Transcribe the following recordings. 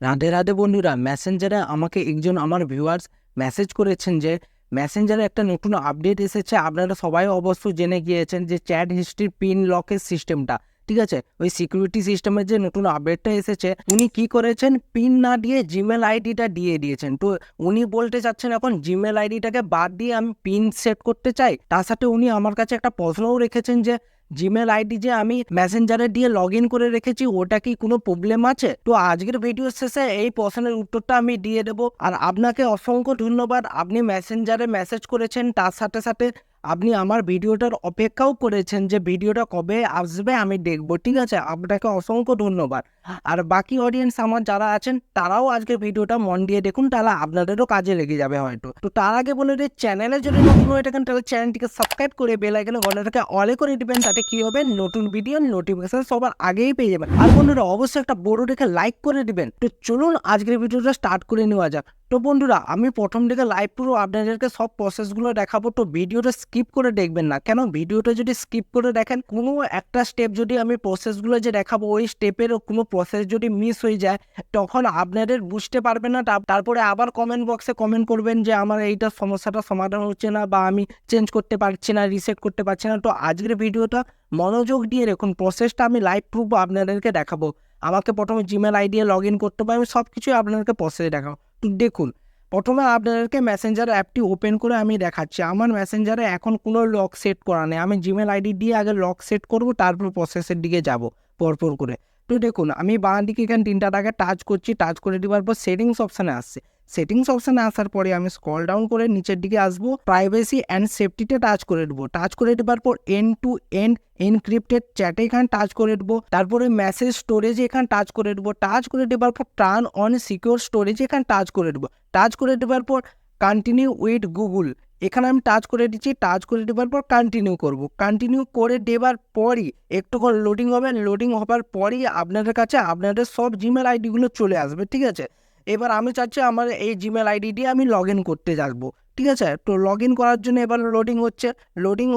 রাধে রাধে বন্ধুরা, মেসেঞ্জারে আমাকে একজন আমার ভিউয়ার্স মেসেজ করেছেন যে মেসেঞ্জারে একটা নতুন আপডেট এসেছে। আপনারা সবাই অবশ্যই জেনে গিয়েছেন যে চ্যাট হিস্ট্রির পিন লকের সিস্টেমটা, ঠিক আছে, ওই সিকিউরিটি সিস্টেমের যে নতুন আপডেটটা এসেছে, উনি কি করেছেন, পিন না দিয়ে জিমেল আইডিটা দিয়ে দিয়েছেন। তো উনি বলতে চাচ্ছেন এখন জিমেল আইডিটাকে বাদ দিয়ে আমি পিন সেট করতে চাই। তার সাথে উনি আমার কাছে একটা প্রশ্নও রেখেছেন যে জিমেল আইডি যে আমি মেসেঞ্জারে দিয়ে লগ ইন করে রেখেছি, ওটা কি কোনো প্রবলেম আছে? তো আজকের ভিডিও শেষে এই প্রশ্নের উত্তরটা আমি দিয়ে দেবো। আর আপনাকে অসংখ্য ধন্যবাদ, আপনি মেসেঞ্জারে মেসেজ করেছেন, তার সাথে সাথে আপনি আমার ভিডিওটার অপেক্ষাও করেছেন যে ভিডিওটা কবে আসবে আমি দেখবো, ঠিক আছে? আপনাকে অসংখ্য ধন্যবাদ। আর বাকি অডিয়েন্স আমার যারা আছেন তারাও আজকে ভিডিওটা মন দিয়ে দেখুন, তাহলে আপনাদেরও কাজে লেগে যাবে হয়তো। তো তার আগে বলে দিই, চ্যানেলে যদি নতুন হয়ে থাকেন তাহলে চ্যানেলটিকে সাবস্ক্রাইব করে বেল আইকনে ঘন্টাটাকে অলে করে দিবেন, তাতে কি হবে, নতুন ভিডিও নোটিফিকেশন সবার আগেই পেয়ে যাবেন। আর বন্ধুরা অবশ্যই একটা বড় রেখে লাইক করে দিবেন। তো চলুন আজকের ভিডিওটা স্টার্ট করে নেওয়া যাক। তো বন্ধুরা, আমি প্রথম থেকে লাইভ পুরো আপনাদেরকে সব প্রসেসগুলো দেখাবো, তো ভিডিওটা স্কিপ করে দেখবেন না। কেন ভিডিওটা যদি স্কিপ করে দেখেন, কোনো একটা স্টেপ যদি আমি প্রসেসগুলো যে দেখাবো ওই স্টেপের কোনো প্রসেস যদি মিস হয়ে যায়, তখন আপনাদের বুঝতে পারবেন না। তারপরে আবার কমেন্ট বক্সে কমেন্ট করবেন যে আমার এইটা সমস্যাটা সমাধান হচ্ছে না, বা আমি চেঞ্জ করতে পারছি না, রিসেট করতে পারছি না। তো আজকের ভিডিওটা মনোযোগ দিয়ে দেখুন, প্রসেসটা আমি লাইভ প্রুফ আপনাদেরকে দেখাবো। আমাকে প্রথমে জিমেল আইডি লগ ইন করতে হবে, আমি সব কিছুই আপনাদেরকে প্রসেস দেখাবো। তো দেখুন, প্রথমে আপনাদেরকে মেসেঞ্জার অ্যাপটি ওপেন করে আমি দেখাচ্ছি। আমার মেসেঞ্জারে এখন কোনো লক সেট করা নেই, আমি জিমেল আইডি দিয়ে আগে লক সেট করব, তারপর প্রসেসের দিকে যাব পরপর করে। তো দেখুন, আমি বাঁ দিকে এখানে তিনটা টাকা টাচ করছি, টাচ করে দেওয়ার পর সেটিংস অপশানে আসছে। সেটিংস অপশানে আসার পরে আমি স্ক্রল ডাউন করে নিচের দিকে আসবো, প্রাইভেসি অ্যান্ড সেফটিতে টাচ করে দেবো। টাচ করে দেওয়ার পর এন্ড টু এন্ড এনক্রিপ্টেড চ্যাটে এখানে টাচ করে দেবো। তারপরে মেসেজ স্টোরেজে এখানে টাচ করে দেবো। টাচ করে দেওয়ার পর টার্ন অন সিকিউর স্টোরেজে এখানে টাচ করে দেবো। টাচ করে দেওয়ার পর কন্টিনিউ উইথ গুগল এখানে আমি টাচ করে দিচ্ছি। টাচ করে দেওয়ার পর কন্টিনিউ করব। কন্টিনিউ করে দেওয়ার পরই একটু করে লোডিং হবে। লোডিং হবার পরই আপনাদের কাছে আপনাদের সব জিমেল আইডিগুলো চলে আসবে, ঠিক আছে? এবার আমি চাচ্ছি আমার এই জিমেল আইডি দিয়ে আমি লগ ইন করতে যাবো, ঠিক আছে? তো লগ ইন করার জন্য এবার লোডিং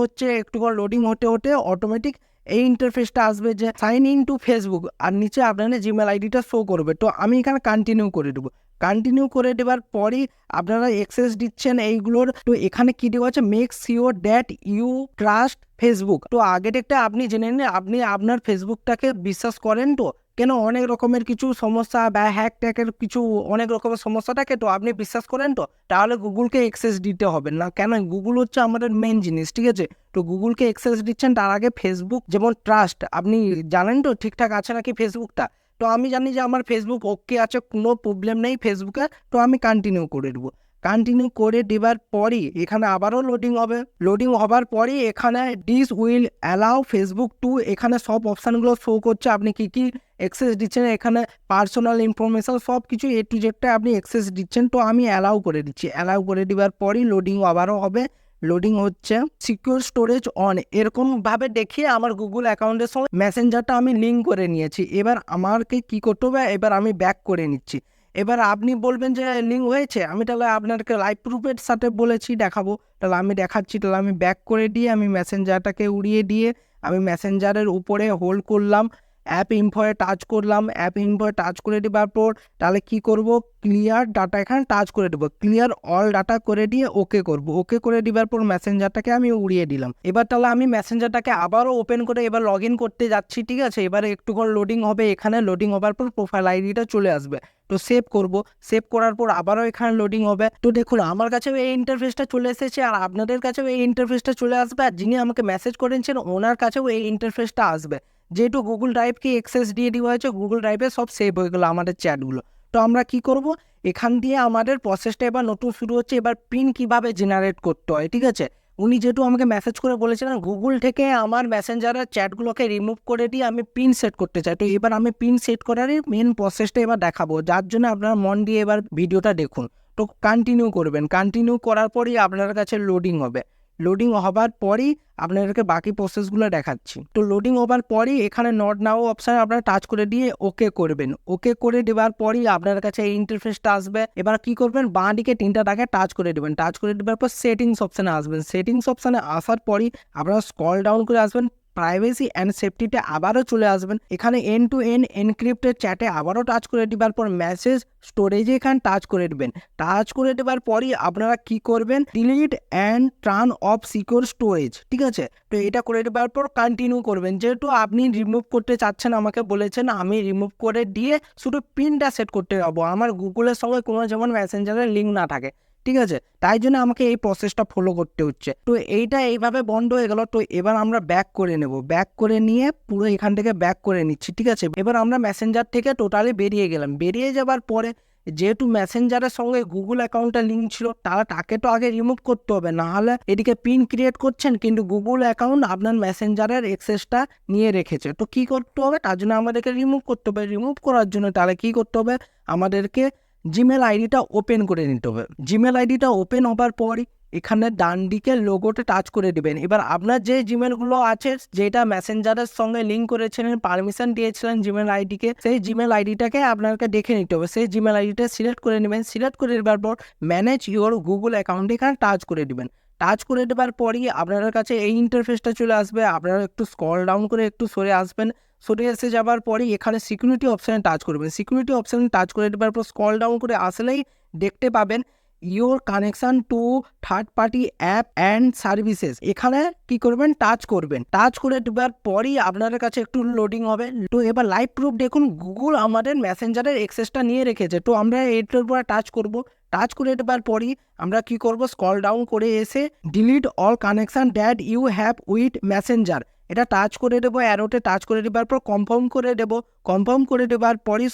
হচ্ছে একটু করে লোডিং হতে হতে অটোমেটিক এই ইন্টারফেসটা আসবে যে সাইন ইন টু ফেসবুক, আর নিচে আপনাদের জিমেল আইডিটা শো করবে। তো আমি এখানে কন্টিনিউ করে দেবো। কন্টিনিউ করে দেওয়ার পরই আপনারা অ্যাক্সেস দিচ্ছেন এইগুলোর। তো এখানে কি দেওয়া আছে, make sure that you trust Facebook. তো আগের একটা আপনি জেনে নিন, আপনি আপনার ফেসবুকটাকে বিশ্বাস করেন তো? কেন অনেক রকমের কিছু সমস্যা বা হ্যাক ট্যাকের কিছু অনেক রকমের সমস্যা থাকে, তো আপনি বিশ্বাস করেন তো? তাহলে গুগলকে অ্যাক্সেস দিতে হবে না। কেন, গুগল হচ্ছে আমাদের মেন জিনিস, ঠিক আছে? তো গুগলকে অ্যাক্সেস দিচ্ছেন, তার আগে ফেসবুক যেমন ট্রাস্ট, আপনি জানেন তো ঠিকঠাক আছে নাকি ফেসবুকটা? তো আমি জানি যে আমার ফেসবুক ওকে আছে, কোনো প্রবলেম নেই ফেসবুকে। তো আমি কন্টিনিউ করে দেবো। কন্টিনিউ করে দেওয়ার পরই এখানে আবারও লোডিং হবে। লোডিং হবার পরই এখানে this will allow Facebook two, এখানে সব অপশানগুলো শো করছে আপনি কী কী অ্যাক্সেস দিচ্ছেন। এখানে পার্সোনাল ইনফরমেশন সব কিছু এ টু জেডটা আপনি অ্যাক্সেস দিচ্ছেন। তো আমি অ্যালাউ করে দিচ্ছি। অ্যালাউ করে দেওয়ার পরই লোডিং আবারও হবে। লোডিং হচ্ছে, সিকিউর স্টোরেজ অন এরকমভাবে দেখিয়ে আমার গুগল অ্যাকাউন্টের সঙ্গে মেসেঞ্জারটা আমি লিঙ্ক করে নিয়েছি। এবার আমাকে কি করতে হবে, এবার আমি ব্যাক করে নিচ্ছি। এবার আপনি বলবেন যে লিঙ্ক হয়েছে, আমি তাহলে আপনাকে লাইভ প্রুফের সাথে বলেছি দেখাবো, তাহলে আমি দেখাচ্ছি। তাহলে আমি ব্যাক করে দিয়ে আমি মেসেঞ্জারটাকে উড়িয়ে দিয়ে আমি মেসেঞ্জারের উপরে হোল্ড করলাম, অ্যাপ ইনফোয়ে টাচ করলাম। অ্যাপ ইনফোয়ে টাচ করে দেওয়ার পর তাহলে কি করব, ক্লিয়ার ডাটা এখানে টাচ করে দেবো। ক্লিয়ার অল ডাটা করে দিয়ে ওকে করব। ওকে করে দেওয়ার পর মেসেঞ্জারটাকে আমি উড়িয়ে দিলাম। এবার তাহলে আমি মেসেঞ্জারটাকে আবারও ওপেন করে এবার লগ ইন করতে যাচ্ছি, ঠিক আছে? এবারে একটু করে লোডিং হবে। এখানে লোডিং হবার পর প্রোফাইল আইডিটা চলে আসবে। তো সেভ করব। সেভ করার পর আবারও এখানে লোডিং হবে। তো দেখুন, আমার কাছেও এই ইন্টারফেসটা চলে এসেছে, আর আপনাদের কাছেও এই ইন্টারফেসটা চলে আসবে, আর যিনি আমাকে মেসেজ করেছেন ওনার কাছেও এই ইন্টারফেসটা আসবে। যেহেতু গুগল ড্রাইভকে অ্যাক্সেস দিয়ে দেওয়া হয়েছে, গুগল ড্রাইভে সব সেভ হয়ে গেলো আমাদের চ্যাটগুলো। তো আমরা কি করব, এখান দিয়ে আমাদের প্রসেসটা এবার নতুন শুরু হচ্ছে। এবার পিন কিভাবে জেনারেট করতে হয়, ঠিক আছে? উনি যেহেতু আমাকে মেসেজ করে বলেছিলেন গুগল থেকে আমার মেসেঞ্জারের চ্যাটগুলোকে রিমুভ করে দিয়ে আমি পিন সেট করতে চাই, তো এবার আমি পিন সেট করারই মেন প্রসেসটা এবার দেখাবো, যার জন্য আপনারা মন দিয়ে এবার ভিডিওটা দেখুন। তো কন্টিনিউ করবেন। কন্টিনিউ করার পরই আপনার কাছে লোডিং হবে। লোডিং হবার পরই আপনাদেরকে বাকি প্রসেসগুলো দেখাচ্ছি। তো লোডিং হবার পরই এখানে নট নাও অপশানে আপনারা টাচ করে দিয়ে ওকে করবেন। ওকে করে দেওয়ার পরই আপনার কাছে এই ইন্টারফেসটা আসবে। এবার কি করবেন, বাঁ দিকে তিনটা দাগে টাচ করে দেবেন। টাচ করে দেওয়ার পর সেটিংস অপশানে আসবেন। সেটিংস অপশানে আসার পরই আপনারা স্ক্রল ডাউন করে আসবেন, প্রাইভেসি অ্যান্ড সেফটিতে আবারও চলে আসবেন। এখানে এন্ড টু এন্ড এনক্রিপ্টেড চ্যাটে আবারও টাচ করে দেওয়ার পর মেসেজ স্টোরেজে এখানে টাচ করে দেবেন। টাচ করে দেওয়ার পরই আপনারা কি করবেন, delete and turn off secure storage, ঠিক আছে। তো এটা করে দেওয়ার পর কন্টিনিউ করবেন। যেহেতু আপনি রিমুভ করতে চাচ্ছেন, আমাকে বলেছেন, আমি রিমুভ করে দিয়ে শুধু পিনটা সেট করতে যাবো, আমার গুগলের সঙ্গে কোনো যেমন মেসেঞ্জারের লিঙ্ক না থাকে, ঠিক আছে। তাই জন্য আমাকে এই প্রসেসটা ফলো করতে হচ্ছে। তো এইটা এইভাবে বন্ধ হয়ে গেল। তো এবার আমরা ব্যাক করে নেব, ব্যাক করে নিয়ে পুরো এখান থেকে ব্যাক করে নিচ্ছি, ঠিক আছে। এবার আমরা মেসেঞ্জার থেকে টোটালি বেরিয়ে গেলাম। বেরিয়ে যাবার পরে যেহেতু মেসেঞ্জারের সঙ্গে গুগল অ্যাকাউন্টটা লিঙ্ক ছিল, তাকে তো আগে রিমুভ করতে হবে, না হলে এদিকে পিন ক্রিয়েট করছেন কিন্তু গুগল অ্যাকাউন্ট আপনার মেসেঞ্জারের অ্যাক্সেসটা নিয়ে রেখেছে। তো কি করতে হবে, তার জন্য আমাদেরকে রিমুভ করতে হবে। রিমুভ করার জন্য তাহলে কি করতে হবে, আমাদেরকে জিমেল আইডিটা ওপেন করে নিতে হবে। জিমেল আইডিটা ওপেন হবার পরই এখানে ডান দিকে লোগোতে টাচ করে দিবেন। এবার আপনার যে জিমেলগুলো আছে, যেটা মেসেঞ্জারের সঙ্গে লিঙ্ক করেছিলেন, পারমিশন দিয়েছিলেন জিমেল আইডিকে, সেই জিমেল আইডিটাকে আপনাকে দেখে নিতে হবে। সেই জিমেল আইডিটা সিলেক্ট করে নেবেন। সিলেক্ট করে নেবার পর ম্যানেজ ইউর গুগল অ্যাকাউন্টে এখানে টাচ করে দিবেন। টাচ করে দেওয়ার পরই আপনার কাছে এই ইন্টারফেসটা চলে আসবে। আপনারা একটু স্ক্রল ডাউন করে একটু সরে আসবেন। সরে এসে যাবার পরই এখানে সিকিউরিটি অপশানে টাচ করবেন। সিকিউরিটি অপশানে টাচ করে দেওয়ার পর স্ক্রল ডাউন করে আসলেই দেখতে পাবেন your connection to third party app and services, এখানে কি করবেন, টাচ করবেন। টাচ করে দেওয়ার পরই আপনার কাছে একটু লোডিং হবে। তো এবার লাইভ প্রুফ দেখুন, গুগল আমাদের মেসেঞ্জারের অ্যাক্সেসটা নিয়ে রেখেছে। তো আমরা এটার উপর টাচ করব। টাচ করে দেওয়ার পরই আমরা কি করব, স্ক্রল ডাউন করে এসে delete all connection that you have with Messenger, এটা টাচ করে দেবো। অ্যারোতে টাচ করে দেওয়ার পর কনফার্ম করে দেবো। কনফার্ম করে দেওয়ার পরই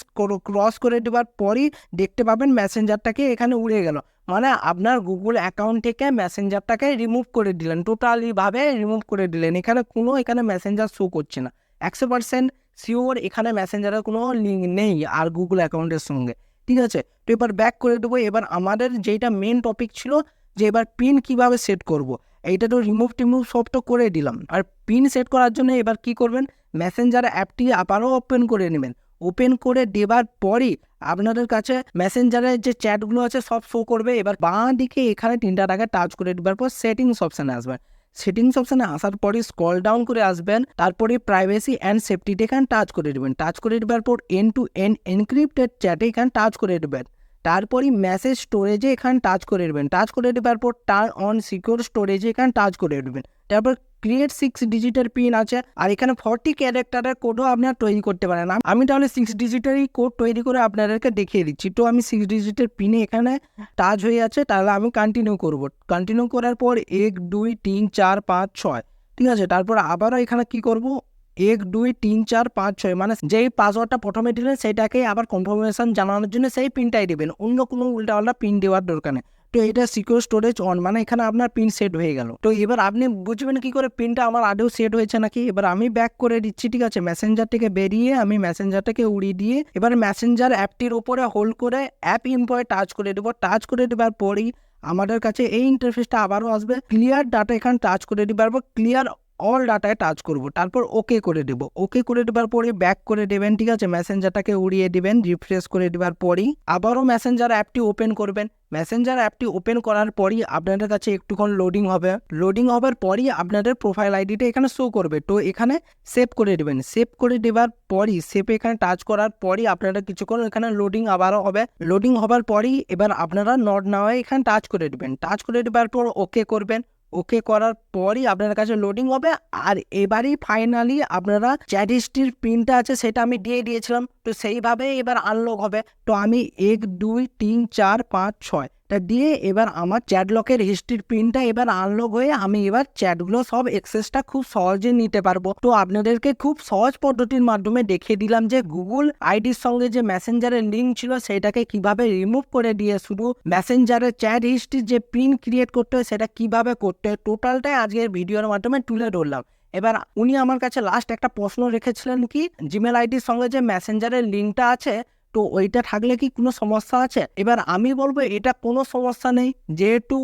ক্রস করে দেওয়ার পরই দেখতে পাবেন মেসেঞ্জারটাকে এখানে উড়ে গেল। মানে আপনার গুগল অ্যাকাউন্ট থেকে মেসেঞ্জারটাকে রিমুভ করে দিলেন, টোটালিভাবে রিমুভ করে দিলেন। এখানে মেসেঞ্জার শো করছে না। 100% শিওর এখানে মেসেঞ্জারের কোনো লিঙ্ক নেই আর গুগল অ্যাকাউন্টের সঙ্গে, ঠিক আছে। তো এবার ব্যাক করে দেবো। এবার আমাদের যেটা মেন টপিক ছিল যে এবার পিন কিভাবে সেট করব, এইটা তো রিমুভ সব তো করে দিলাম। আর পিন সেট করার জন্য এবার কি করবেন, মেসেঞ্জার অ্যাপটি আবারও ওপেন করে নেবেন। ওপেন করে দেবার পরই আপনাদের কাছে মেসেঞ্জারের যে চ্যাটগুলো আছে সব শো করবে। এবার বাঁ দিকে এখানে তিনটা টাকা টাচ করে দেওয়ার পর সেটিংস অপশানে আসবেন। সেটিংস অপশানে আসার পরই স্ক্রল ডাউন করে আসবেন। তারপরে প্রাইভেসি অ্যান্ড সেফটিতে এখানে টাচ করে দেবেন। টাচ করে দেওয়ার পর এন্ড টু এন্ড এনক্রিপ্টেড চ্যাটে এখানে টাচ করে দেবেন। তারপরই মেসেজ স্টোরেজে এখানে টাচ করে দেবেন। টাচ করে দেওয়ার পর টার্ন অন সিকিউর স্টোরেজে এখানে টাচ করে দেবেন। তারপর ক্রিয়েট 6 ডিজিটের পিন আছে, আর এখানে 40 ক্যারেক্টারের কোডও আপনারা তৈরি করতে পারেন। আমি তাহলে 6 ডিজিটেরই কোড তৈরি করে আপনাদেরকে দেখিয়ে দিচ্ছি। তো আমি 6 ডিজিটের পিনে এখানে টাচ হয়ে আছে, তাহলে আমি কন্টিনিউ করব। কন্টিনিউ করার পর 1 2 3 4 5 6, ঠিক আছে। তারপর আবারও এখানে কি করব, 1 2 3 4 5 6, মানে যেই পাসওয়ার্ডটা প্রথমে দিলেন সেটাকে আবার কনফার্মেশন জানানোর জন্য সেই পিনটাই দেবেন, অন্য কোনো উল্টাপাল্টা পিন দেওয়ার দরকার নেই। তো এটা সিকিউর স্টোরেজ অন, মানে এখানে আপনার পিন সেট হয়ে গেল। তো এবার আপনি বুঝবেন কি করে পিনটা আমার আদেও সেট হয়েছে নাকি। এবার আমি ব্যাক করে দিচ্ছি, ঠিক আছে। মেসেঞ্জার থেকে বেরিয়ে আমি মেসেঞ্জারটাকে উড়িয়ে দিয়ে এবার মেসেঞ্জার অ্যাপটির উপরে হোল্ড করে অ্যাপ ইনফোয় টাচ করে দেবো। টাচ করে দেওয়ার পরই আমাদের কাছে এই ইন্টারফেসটা আবারও আসবে। ক্লিয়ার ডাটা এখানে টাচ করে দেবার পর ক্লিয়ার অল ডাটায় টাচ করব। তারপর ওকে করে দেবো। ওকে করে দেবার পরে ব্যাক করে দেবেন, ঠিক আছে। মেসেঞ্জারটাকে উড়িয়ে দিবেন। রিফ্রেশ করে দেওয়ার পরই আবারও মেসেঞ্জার অ্যাপটি ওপেন করবেন। মেসেঞ্জার অ্যাপটি ওপেন করার পরই আপনাদের কাছে একটুক্ষণ লোডিং হবে। লোডিং হবার পরই আপনাদের প্রোফাইল আইডিটা এখানে শো করবে। তো এখানে সেভ করে দেবেন। সেভ করে দেওয়ার পরই সেভে এখানে টাচ করার পরই আপনারা কিছুক্ষণ এখানে লোডিং আবারও হবে। লোডিং হবার পরই এবার আপনারা নট নাওয়ে এখানে টাচ করে দেবেন। টাচ করে দেওয়ার পর ওকে করবেন। ওকে করার পরই আপনার কাছে লোডিং হবে। আর এবারই ফাইনালি আপনারা চ্যাট হিস্ট্রির পিনটা আছে সেটা আমি দিয়ে দিয়েছিলাম, তো সেইভাবে এবার আনলক হবে। তো আমি 1 2 3 4 5 6 টা দিয়ে এবার আমার চ্যাট লকের হিস্ট্রির পিনটা এবার আনলক হয়ে আমি এবার চ্যাটগুলো সব অ্যাক্সেসটা খুব সহজে নিতে পারবো। তো আপনাদেরকে খুব সহজ পদ্ধতির মাধ্যমে দেখিয়ে দিলাম যে গুগল আইডির সঙ্গে যে মেসেঞ্জারের লিঙ্ক ছিল সেটাকে কিভাবে রিমুভ করে দিয়ে শুধু মেসেঞ্জারের চ্যাট হিস্ট্রির যে পিন ক্রিয়েট করতে হয় সেটা কিভাবে করতে হয়, টোটালটাই আজকের ভিডিওর মাধ্যমে তুলে ধরলাম। এবার উনি আমার কাছে লাস্ট একটা প্রশ্ন রেখেছিলেন কি, জিমেল আইডির সঙ্গে যে মেসেঞ্জারের লিঙ্কটা আছে তো ওইটা থাকলে কি কোনো সমস্যা আছে। এবার আমি বলবো এটা কোনো সমস্যা নেই, যেহেতু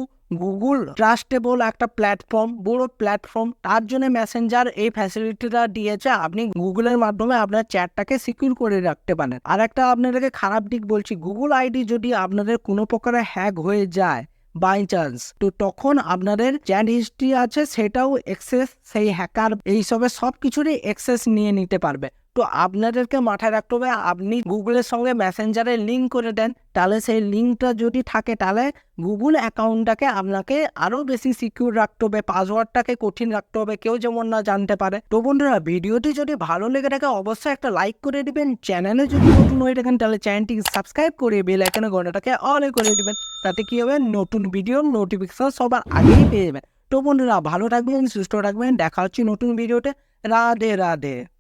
গুগল ট্রাস্টেবল একটা প্ল্যাটফর্ম, বড় প্ল্যাটফর্ম, তার জন্য মেসেঞ্জার এই ফ্যাসিলিটিটা দিয়েছে। আপনি গুগলের মাধ্যমে আপনার চ্যাটটাকে সিকিউর করে রাখতে পারেন। আর একটা আপনাদেরকে খারাপ দিক বলছি, গুগল আইডি যদি আপনাদের কোনো প্রকারে হ্যাক হয়ে যায় বাই চান্স, তো তখন আপনাদের চ্যাট হিস্ট্রি আছে সেটাও এক্সেস সেই হ্যাকার এইসবের সব কিছুরই এক্সেস নিয়ে নিতে পারবে। তো আপনাদেরকে মাথায় রাখতে হবে, আপনি গুগলের সঙ্গে মেসেঞ্জারে লিঙ্ক করে দেন, তাহলে সেই লিঙ্কটা যদি থাকে তাহলে গুগল অ্যাকাউন্টটাকে আপনাকে আরও বেশি সিকিউর রাখতে হবে, পাসওয়ার্ডটাকে কঠিন রাখতে হবে, কেউ যেমন না জানতে পারে। তো বন্ধুরা, ভিডিওটি যদি ভালো লেগে থাকে অবশ্যই একটা লাইক করে দিবেন, চ্যানেলে যদি নতুন হয়ে থাকেন তাহলে চ্যানেলটি সাবস্ক্রাইব করে বেল আইকনের ঘন্টাটাকে অলে করে দিবেন, তাতে কি হবে নতুন ভিডিওর নোটিফিকেশন সবার আগেই পেয়ে যাবেন। তো বন্ধুরা, ভালো থাকবেন, সুস্থ থাকবেন, দেখা হচ্ছে নতুন ভিডিওতে। রাধে রাধে।